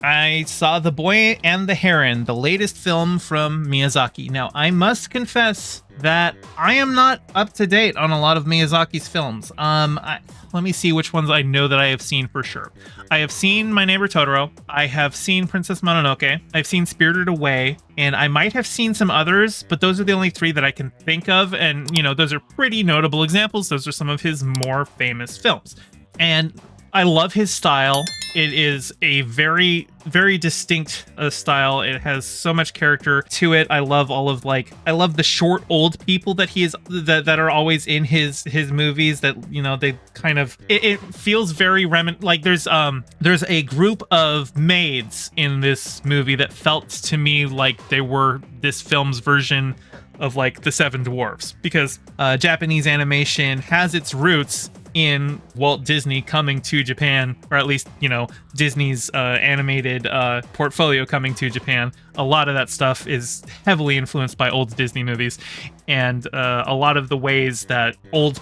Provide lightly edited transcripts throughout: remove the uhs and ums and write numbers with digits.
I saw The Boy and the Heron, the latest film from Miyazaki. Now, I must confess that I am not up to date on a lot of Miyazaki's films. Let me see which ones I know that I have seen for sure. I have seen My Neighbor Totoro. I have seen Princess Mononoke. I've seen Spirited Away, and I might have seen some others, but those are the only three that I can think of. And, those are pretty notable examples. Those are some of his more famous films. And I love his style. It is a very, very distinct style. It has so much character to it. I love I love the short old people that that are always in his movies. That they kind of it feels very like there's a group of maids in this movie that felt to me like they were this film's version of like the Seven Dwarfs, because Japanese animation has its roots in Walt Disney coming to Japan, or at least, Disney's animated portfolio coming to Japan. A lot of that stuff is heavily influenced by old Disney movies, and a lot of the ways that old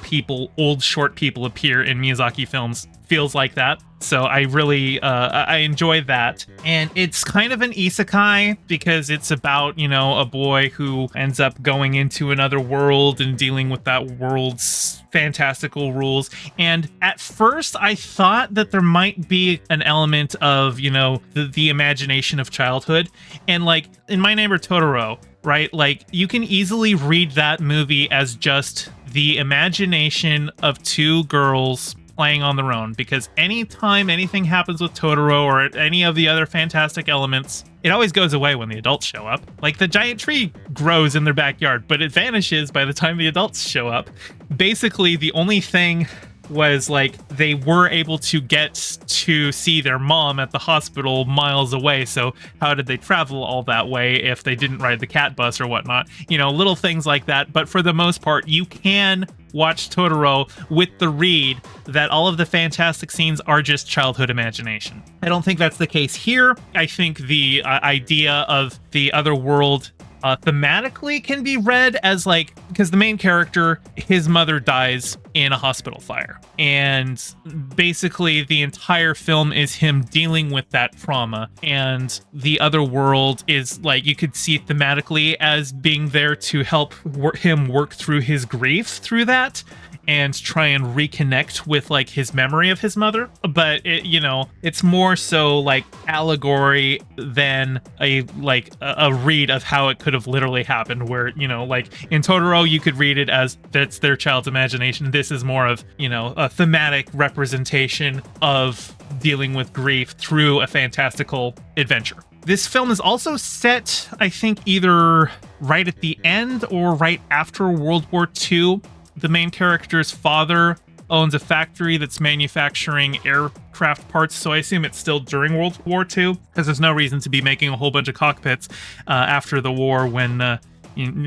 short people appear in Miyazaki films feels like that. So I really I enjoy that. And it's kind of an isekai because it's about, a boy who ends up going into another world and dealing with that world's fantastical rules. And at first I thought that there might be an element of, the imagination of childhood. And like in My Neighbor Totoro, right? Like you can easily read that movie as just the imagination of two girls playing on their own, because anytime anything happens with Totoro or any of the other fantastic elements, it always goes away when the adults show up. Like the giant tree grows in their backyard, but it vanishes by the time the adults show up. Basically, the only thing was like they were able to get to see their mom at the hospital miles away, so how did they travel all that way if they didn't ride the cat bus or whatnot? Little things like that. But for the most part, you can watch Totoro with the read that all of the fantastic scenes are just childhood imagination. I don't think that's the case here. I think the idea of the other world thematically can be read as because the main character, his mother dies in a hospital fire, and basically the entire film is him dealing with that trauma, and the other world is you could see thematically as being there to help him work through his grief through that and try and reconnect with his memory of his mother. But it's more so allegory than a read of how it could have literally happened, where in Totoro you could read it as that's their child's imagination. This is more of a thematic representation of dealing with grief through a fantastical adventure. This film is also set, I think, either right at the end or right after World War II. The main character's father owns a factory that's manufacturing aircraft parts, so I assume it's still during World War II, because there's no reason to be making a whole bunch of cockpits after the war when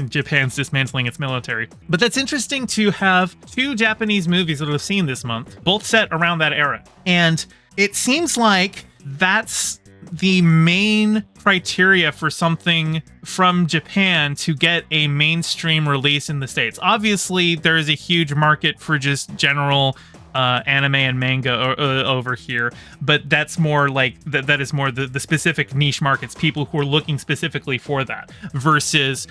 Japan's dismantling its military. But that's interesting to have two Japanese movies that I've seen this month, both set around that era. And it seems like that's the main criteria for something from Japan to get a mainstream release in the States. Obviously, there is a huge market for just general anime and manga over here, but that's more that is more the specific niche markets, people who are looking specifically for that, versus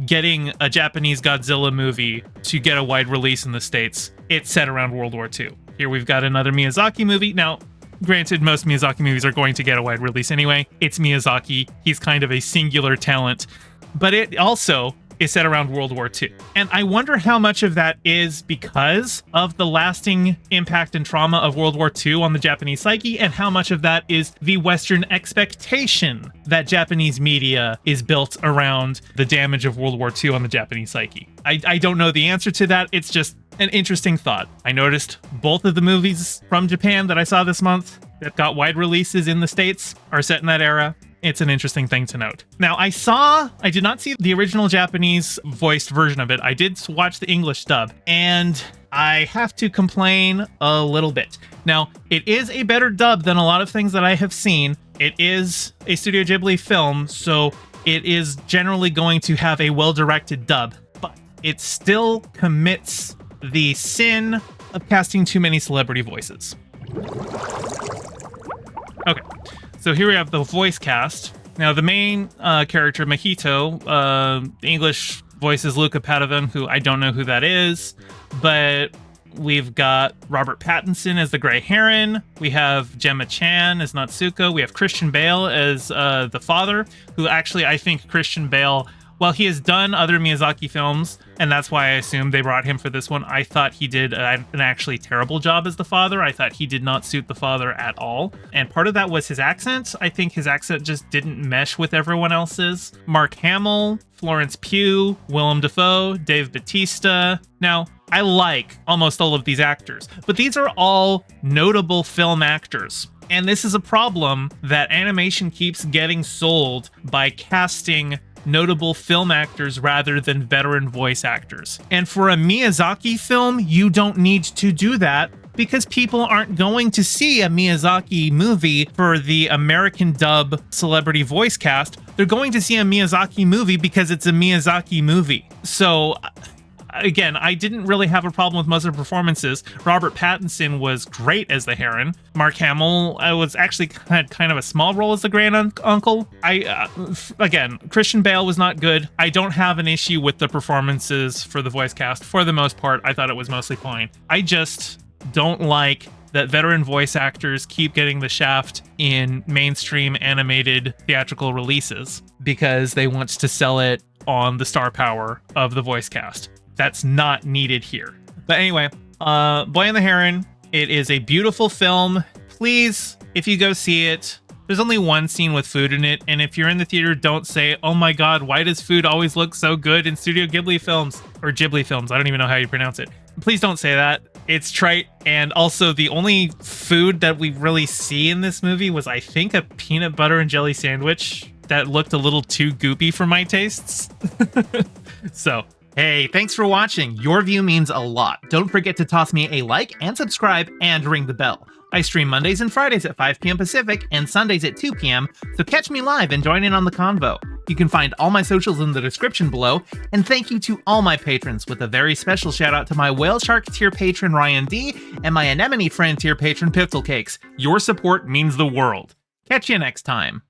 getting a Japanese Godzilla movie to get a wide release in the States. It's set around World War II. Here we've got another Miyazaki movie. Now, granted, most Miyazaki movies are going to get a wide release anyway. It's Miyazaki. He's kind of a singular talent. But it also is set around World War II. And I wonder how much of that is because of the lasting impact and trauma of World War II on the Japanese psyche, and how much of that is the Western expectation that Japanese media is built around the damage of World War II on the Japanese psyche. I don't know the answer to that. It's just an interesting thought. I noticed both of the movies from Japan that I saw this month that got wide releases in the States are set in that era. It's an interesting thing to note. Now, I did not see the original Japanese voiced version of it. I did watch the English dub, and I have to complain a little bit. Now, it is a better dub than a lot of things that I have seen. It is a Studio Ghibli film, so it is generally going to have a well-directed dub, but it still commits the sin of casting too many celebrity voices. Okay. So here we have the voice cast. Now, the main character, Mahito, the English voice is Luca Padovan, who I don't know who that is, but we've got Robert Pattinson as the Grey Heron. We have Gemma Chan as Natsuko. We have Christian Bale as the father, who actually, I think Christian Bale, while he has done other Miyazaki films, and that's why I assumed they brought him for this one, I thought he did an actually terrible job as the father. I thought he did not suit the father at all. And part of that was his accent. I think his accent just didn't mesh with everyone else's. Mark Hamill, Florence Pugh, Willem Dafoe, Dave Bautista. Now, I like almost all of these actors, but these are all notable film actors. And this is a problem that animation keeps getting sold by casting notable film actors rather than veteran voice actors. And for a Miyazaki film, you don't need to do that because people aren't going to see a Miyazaki movie for the American dub celebrity voice cast. They're going to see a Miyazaki movie because it's a Miyazaki movie. So again, I didn't really have a problem with most of the performances. Robert Pattinson was great as the Heron. Mark Hamill was actually had kind of a small role as the grand uncle. Again, Christian Bale was not good. I don't have an issue with the performances for the voice cast. For the most part, I thought it was mostly fine. I just don't like that veteran voice actors keep getting the shaft in mainstream animated theatrical releases because they want to sell it on the star power of the voice cast. That's not needed here. But anyway, Boy and the Heron, it is a beautiful film. Please, if you go see it, there's only one scene with food in it, and if you're in the theater, don't say, oh my god, why does food always look so good in Studio Ghibli films? Or Ghibli films, I don't even know how you pronounce it. Please don't say that. It's trite, and also the only food that we really see in this movie was, I think, a peanut butter and jelly sandwich that looked a little too goopy for my tastes. So, hey, thanks for watching. Your view means a lot. Don't forget to toss me a like and subscribe and ring the bell. I stream Mondays and Fridays at 5 p.m. Pacific and Sundays at 2 p.m., so catch me live and join in on the convo. You can find all my socials in the description below, and thank you to all my patrons, with a very special shout out to my Whale Shark tier patron Ryan D and my Anemone friend tier patron Pistol Cakes. Your support means the world. Catch you next time.